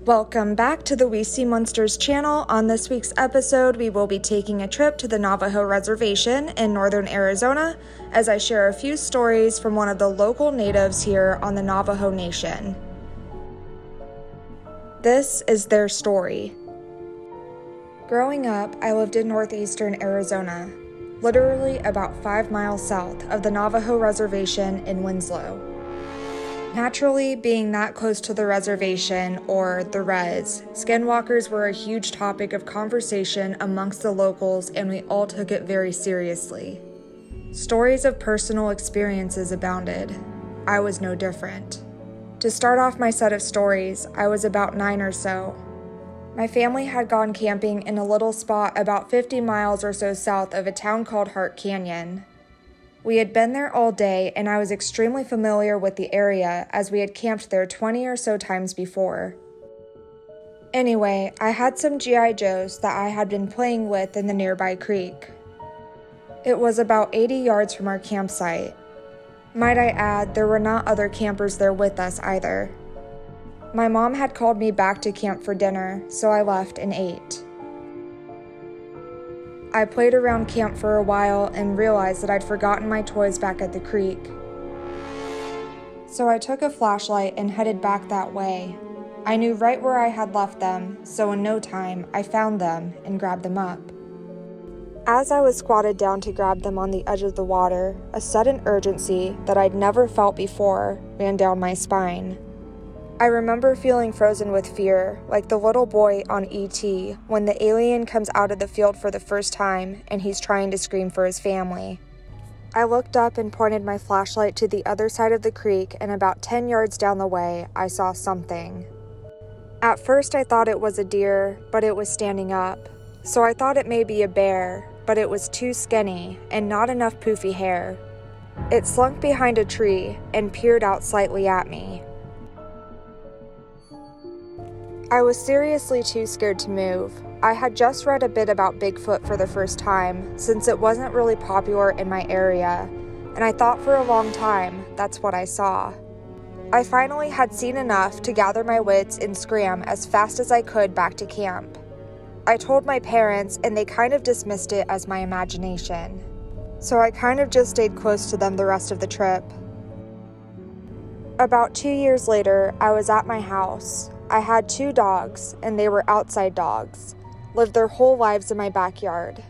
Welcome back to the We See Monsters channel. On this week's episode, we will be taking a trip to the Navajo Reservation in northern Arizona as I share a few stories from one of the local natives here on the Navajo Nation. This is their story. Growing up, I lived in northeastern Arizona, literally about 5 miles south of the Navajo Reservation in Winslow. Naturally, being that close to the reservation, or the res, skinwalkers were a huge topic of conversation amongst the locals, and we all took it very seriously. Stories of personal experiences abounded. I was no different. To start off my set of stories, I was about 9 or so. My family had gone camping in a little spot about 50 miles or so south of a town called Hart Canyon. We had been there all day, and I was extremely familiar with the area as we had camped there 20 or so times before. Anyway, I had some G.I. Joes that I had been playing with in the nearby creek. It was about 80 yards from our campsite. Might I add, there were not other campers there with us either. My mom had called me back to camp for dinner, so I left and ate. I played around camp for a while and realized that I'd forgotten my toys back at the creek. So I took a flashlight and headed back that way. I knew right where I had left them, so in no time, I found them and grabbed them up. As I was squatted down to grab them on the edge of the water, a sudden urgency that I'd never felt before ran down my spine. I remember feeling frozen with fear, like the little boy on E.T. when the alien comes out of the field for the first time and he's trying to scream for his family. I looked up and pointed my flashlight to the other side of the creek, and about 10 yards down the way, I saw something. At first I thought it was a deer, but it was standing up. So I thought it may be a bear, but it was too skinny and not enough poofy hair. It slunk behind a tree and peered out slightly at me. I was seriously too scared to move. I had just read a bit about Bigfoot for the first time, since it wasn't really popular in my area, and I thought for a long time that's what I saw. I finally had seen enough to gather my wits and scram as fast as I could back to camp. I told my parents, and they kind of dismissed it as my imagination. So I kind of just stayed close to them the rest of the trip. About 2 years later, I was at my house. I had 2 dogs, and they were outside dogs, lived their whole lives in my backyard.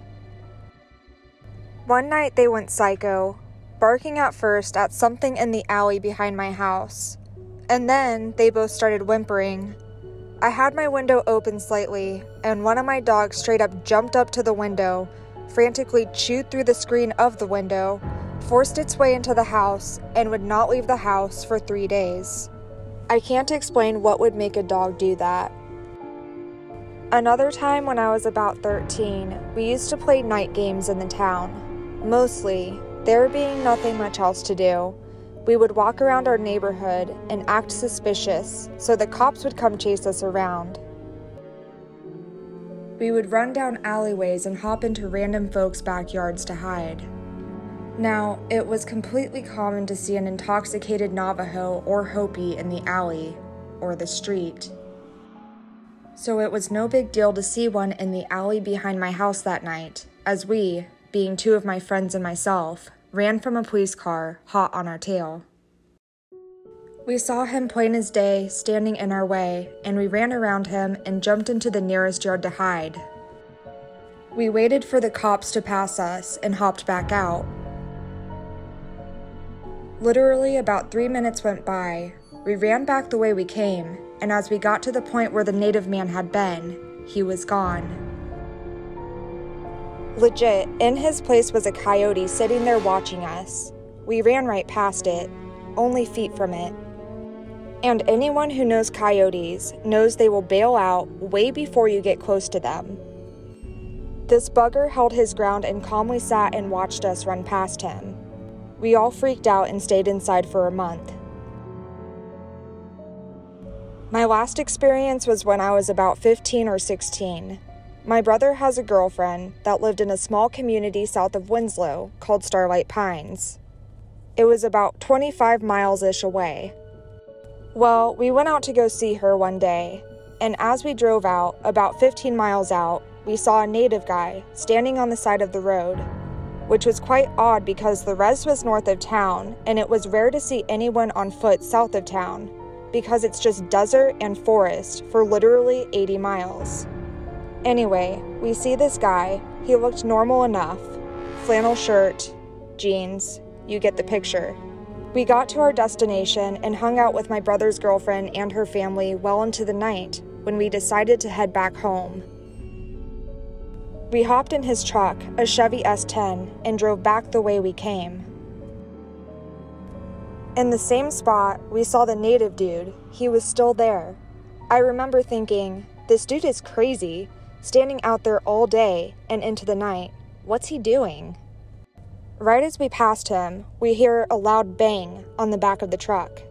One night they went psycho, barking at first at something in the alley behind my house, and then they both started whimpering. I had my window open slightly, and one of my dogs straight up jumped up to the window, frantically chewed through the screen of the window, forced its way into the house, and would not leave the house for 3 days. I can't explain what would make a dog do that. Another time when I was about 13, we used to play night games in the town. Mostly, there being nothing much else to do, we would walk around our neighborhood and act suspicious so the cops would come chase us around. We would run down alleyways and hop into random folks' backyards to hide. Now, it was completely common to see an intoxicated Navajo or Hopi in the alley, or the street. So it was no big deal to see one in the alley behind my house that night, as we, being 2 of my friends and myself, ran from a police car, hot on our tail. We saw him plain as day, standing in our way, and we ran around him and jumped into the nearest yard to hide. We waited for the cops to pass us and hopped back out. Literally about 3 minutes went by. We ran back the way we came, and as we got to the point where the native man had been, he was gone. Legit, in his place was a coyote sitting there watching us. We ran right past it, only feet from it. And anyone who knows coyotes knows they will bail out way before you get close to them. This bugger held his ground and calmly sat and watched us run past him. We all freaked out and stayed inside for a month. My last experience was when I was about 15 or 16. My brother has a girlfriend that lived in a small community south of Winslow called Starlight Pines. It was about 25 miles-ish away. Well, we went out to go see her one day. and as we drove out, about 15 miles out, we saw a native guy standing on the side of the road, which was quite odd because the res was north of town, and it was rare to see anyone on foot south of town, because it's just desert and forest for literally 80 miles. Anyway, we see this guy. He looked normal enough. Flannel shirt, jeans, you get the picture. We got to our destination and hung out with my brother's girlfriend and her family well into the night when we decided to head back home. We hopped in his truck, a Chevy S10, and drove back the way we came. In the same spot, we saw the native dude. He was still there. I remember thinking, this dude is crazy, standing out there all day and into the night. What's he doing? Right as we passed him, we hear a loud bang on the back of the truck.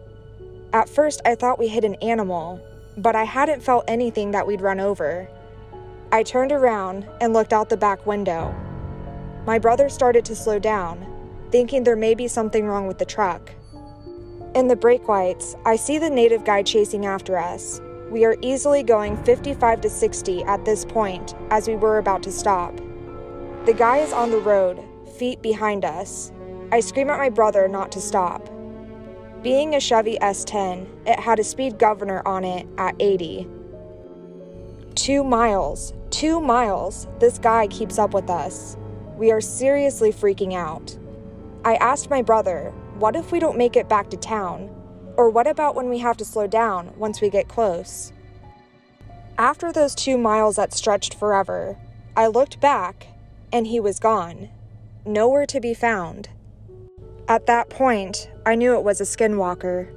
At first, I thought we hit an animal, but I hadn't felt anything that we'd run over. I turned around and looked out the back window. My brother started to slow down, thinking there may be something wrong with the truck. In the brake lights, I see the native guy chasing after us. We are easily going 55 to 60 at this point as we were about to stop. The guy is on the road, feet behind us. I scream at my brother not to stop. Being a Chevy S10, it had a speed governor on it at 80. 2 miles, this guy keeps up with us. We are seriously freaking out. I asked my brother, what if we don't make it back to town? Or what about when we have to slow down once we get close? After those 2 miles that stretched forever, I looked back and he was gone. Nowhere to be found. At that point, I knew it was a Skinwalker.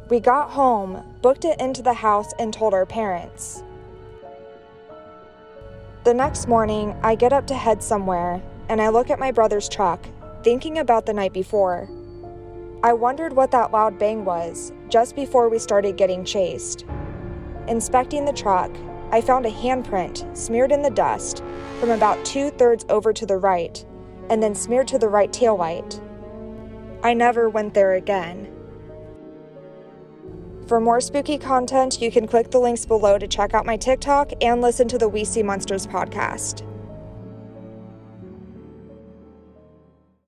We got home, booked it into the house, and told our parents. The next morning, I get up to head somewhere, and I look at my brother's truck, thinking about the night before. I wondered what that loud bang was just before we started getting chased. Inspecting the truck, I found a handprint smeared in the dust from about 2/3 over to the right, and then smeared to the right taillight. I never went there again. For more spooky content, you can click the links below to check out my TikTok and listen to the We See Monsters podcast.